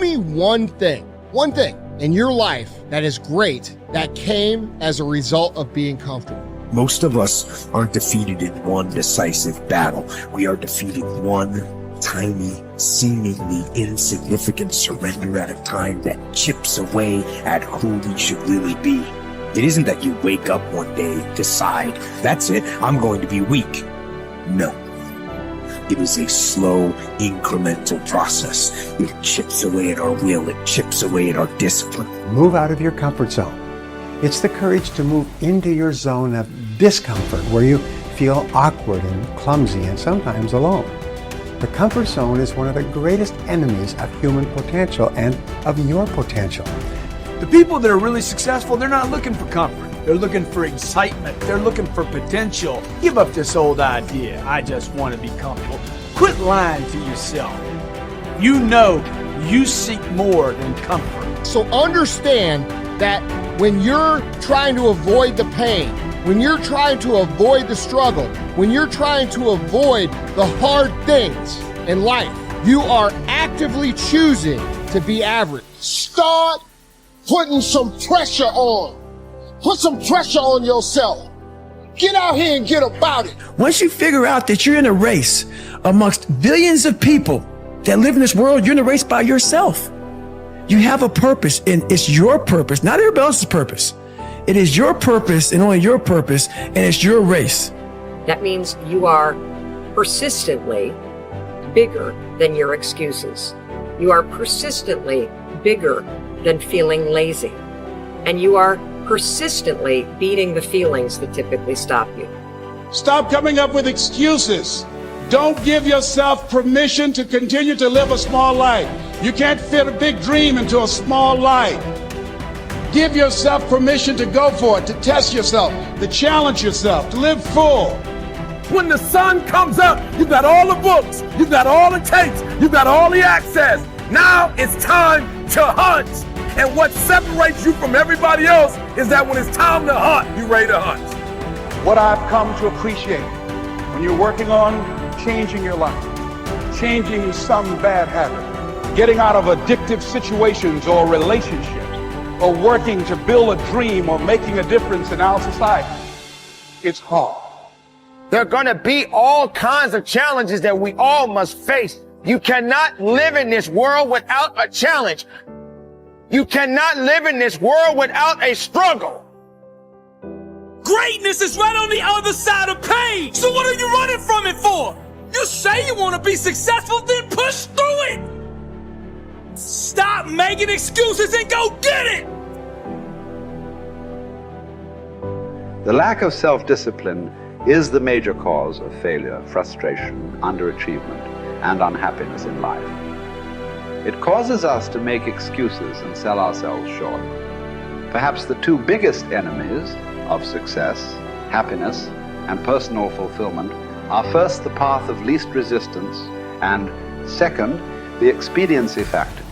me one thing in your life that is great that came as a result of being comfortable. Most of us aren't defeated in one decisive battle. We are defeated one tiny, seemingly insignificant surrender at a time that chips away at who we should really be. It isn't that you wake up one day, decide, that's it, I'm going to be weak. No. It is a slow, incremental process. It chips away at our will. It chips away at our discipline. Move out of your comfort zone. It's the courage to move into your zone of discomfort where you feel awkward and clumsy and sometimes alone. The comfort zone is one of the greatest enemies of human potential and of your potential. The people that are really successful, they're not looking for comfort. They're looking for excitement. They're looking for potential. Give up this old idea, I just want to be comfortable. Quit lying to yourself. You know you seek more than comfort. So understand that when you're trying to avoid the pain, when you're trying to avoid the struggle, when you're trying to avoid the hard things in life, you are actively choosing to be average. Start putting some pressure on. Put some pressure on yourself. Get out here and get about it. Once you figure out that you're in a race amongst billions of people that live in this world, you're in a race by yourself. You have a purpose, and it's your purpose, not everybody else's purpose. It is your purpose and only your purpose, and it's your race. That means you are persistently bigger than your excuses. You are persistently bigger than feeling lazy. And you are persistently beating the feelings that typically stop you. Stop coming up with excuses. Don't give yourself permission to continue to live a small life. You can't fit a big dream into a small life. Give yourself permission to go for it, to test yourself, to challenge yourself, to live full. When the sun comes up, you've got all the books, you've got all the tapes, you've got all the access. Now it's time to hunt. And what separates you from everybody else is that when it's time to hunt, you're ready to hunt. What I've come to appreciate when you're working on changing your life, changing some bad habit, getting out of addictive situations or relationships, or working to build a dream or making a difference in our society, it's hard. There are going to be all kinds of challenges that we all must face. You cannot live in this world without a challenge. You cannot live in this world without a struggle. Greatness is right on the other side of pain. So what are you running from it for? You say you want to be successful, then push through it. Stop making excuses and go get it. The lack of self-discipline is the major cause of failure, frustration, underachievement, and unhappiness in life. It causes us to make excuses and sell ourselves short. Perhaps the two biggest enemies of success, happiness, and personal fulfillment are first the path of least resistance and second, the expediency factor.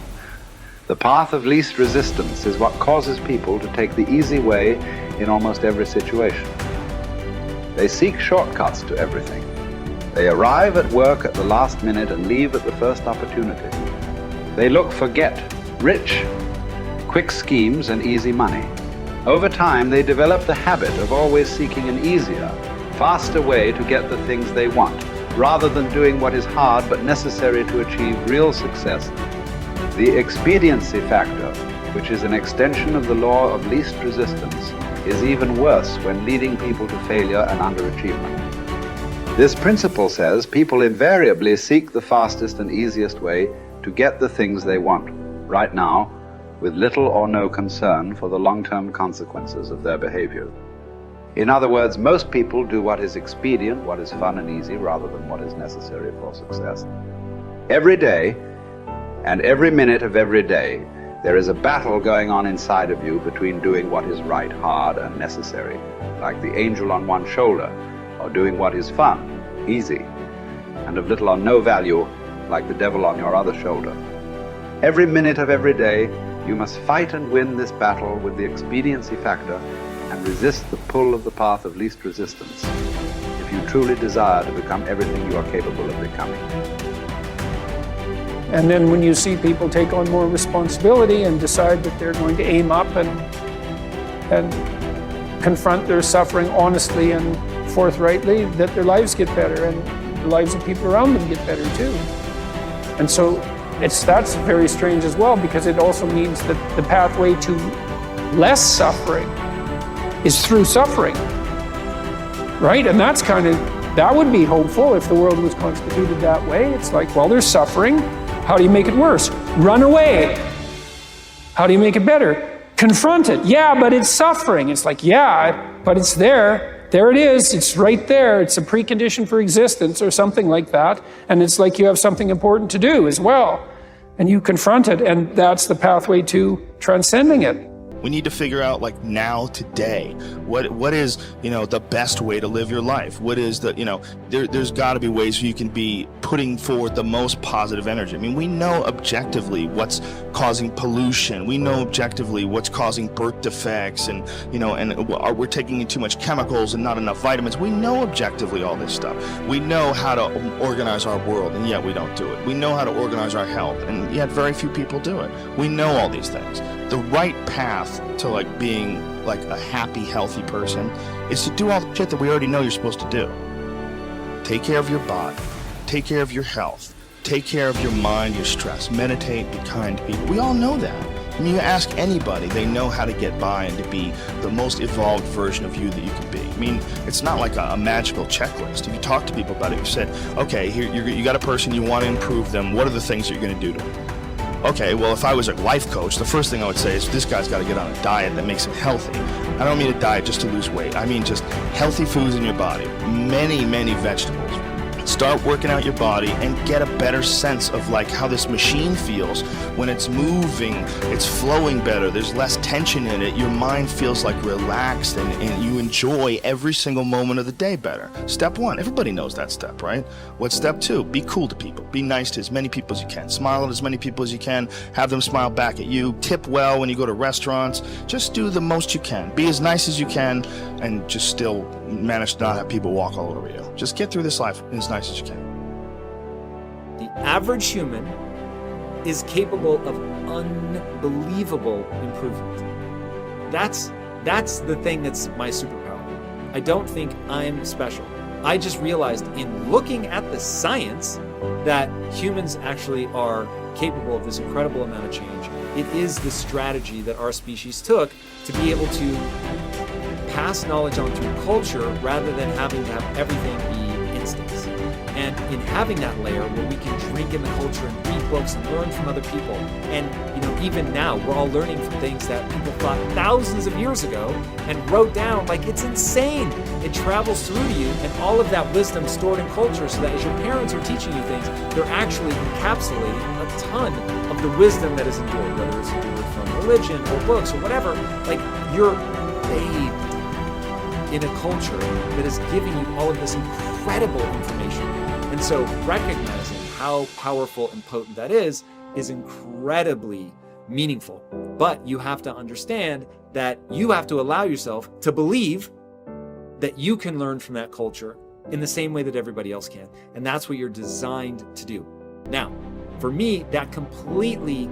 The path of least resistance is what causes people to take the easy way in almost every situation. They seek shortcuts to everything. They arrive at work at the last minute and leave at the first opportunity. They look for rich, quick schemes and easy money. Over time, they develop the habit of always seeking an easier, faster way to get the things they want, rather than doing what is hard but necessary to achieve real success. The expediency factor, which is an extension of the law of least resistance, is even worse when leading people to failure and underachievement. This principle says people invariably seek the fastest and easiest way to get the things they want, right now, with little or no concern for the long-term consequences of their behavior. In other words, most people do what is expedient, what is fun and easy, rather than what is necessary for success. Every day, and every minute of every day, there is a battle going on inside of you between doing what is right, hard, and necessary, like the angel on one shoulder, or doing what is fun, easy, and of little or no value, like the devil on your other shoulder. Every minute of every day, you must fight and win this battle with the expediency factor and resist the pull of the path of least resistance if you truly desire to become everything you are capable of becoming. And then when you see people take on more responsibility and decide that they're going to aim up and confront their suffering honestly and forthrightly, that their lives get better and the lives of people around them get better too. And so that's very strange as well, because it also means that the pathway to less suffering is through suffering, right? And that would be hopeful if the world was constituted that way. It's like, well, there's suffering. How do you make it worse? Run away. How do you make it better? Confront it. Yeah, but it's suffering. It's like, yeah, but it's there. There it is. It's right there. It's a precondition for existence or something like that. And it's like you have something important to do as well. And you confront it, and that's the pathway to transcending it. We need to figure out, like, now, today, what is, the best way to live your life? What is there's got to be ways where you can be putting forward the most positive energy. I mean, we know objectively what's causing pollution. We know objectively what's causing birth defects, and we're taking in too much chemicals and not enough vitamins. We know objectively all this stuff. We know how to organize our world, and yet we don't do it. We know how to organize our health, and yet very few people do it. We know all these things. The right path to being a happy, healthy person is to do all the shit that we already know you're supposed to do. Take care of your body, take care of your health, take care of your mind, your stress, meditate, be kind to people. We all know that. I mean, you ask anybody, they know how to get by and to be the most evolved version of you that you can be. I mean, it's not like a magical checklist. If you talk to people about it, you said, okay, here you got a person, you want to improve them. What are the things that you're going to do to them? Okay, well, if I was a life coach, the first thing I would say is this guy's got to get on a diet that makes him healthy. I don't mean a diet just to lose weight. I mean just healthy foods in your body. Many, many vegetables. Start working out your body and get a better sense of how this machine feels when it's moving, it's flowing better, there's less tension in it, your mind feels relaxed and you enjoy every single moment of the day better. Step 1, everybody knows that step, right? What's step 2? Be cool to people. Be nice to as many people as you can. Smile at as many people as you can. Have them smile back at you. Tip well when you go to restaurants. Just do the most you can. Be as nice as you can and just still manage to not have people walk all over you. Just get through this life as nice as you can. The average human is capable of unbelievable improvement. That's the thing that's my superpower. I don't think I'm special. I just realized in looking at the science that humans actually are capable of this incredible amount of change. It is the strategy that our species took to be able to pass knowledge on through culture rather than having to have everything be instincts. And in having that layer where we can drink in the culture and read books and learn from other people, and even now we're all learning from things that people thought thousands of years ago and wrote down. It's insane. It travels through you, and all of that wisdom stored in culture, so that as your parents are teaching you things, they're actually encapsulating a ton of the wisdom that is endured, whether it's endured from religion or books or whatever. You're bathed in a culture that is giving you all of this incredible information. And so recognizing how powerful and potent that is incredibly meaningful. But you have to understand that you have to allow yourself to believe that you can learn from that culture in the same way that everybody else can. And that's what you're designed to do. Now, for me, that completely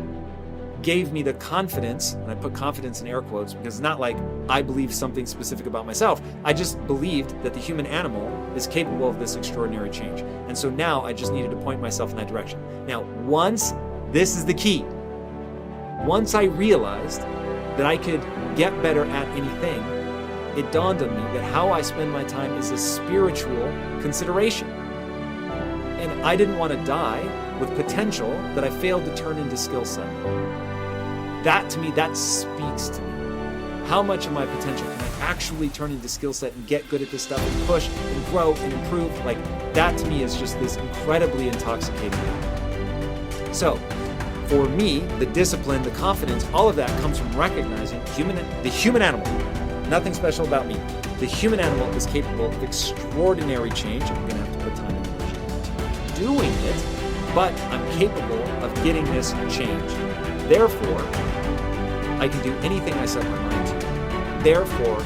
gave me the confidence, and I put confidence in air quotes because it's not like I believe something specific about myself. I just believed that the human animal is capable of this extraordinary change. And so now I just needed to point myself in that direction. Now, this is the key. Once I realized that I could get better at anything, it dawned on me that how I spend my time is a spiritual consideration. And I didn't want to die with potential that I failed to turn into skill set. That to me, that speaks to me. How much of my potential can I actually turn into skill set and get good at this stuff and push and grow and improve? That to me is just this incredibly intoxicating thing. So for me, the discipline, the confidence, all of that comes from recognizing the human animal. Nothing special about me. The human animal is capable of extraordinary change. I'm going to have to put time and energy into doing it, but I'm capable of getting this change. Therefore, I can do anything I set my mind to. Therefore,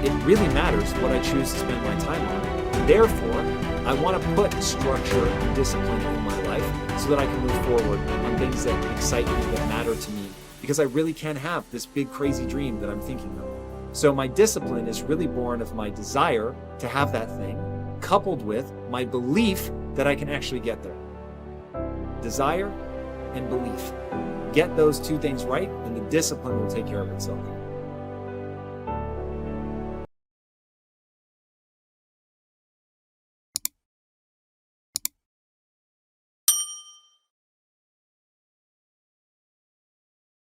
it really matters what I choose to spend my time on. Therefore, I want to put structure and discipline in my life so that I can move forward on things that excite me, that matter to me, because I really can have this big crazy dream that I'm thinking of. So my discipline is really born of my desire to have that thing, coupled with my belief that I can actually get there. Desire and belief. Get those two things right, and the discipline will take care of itself.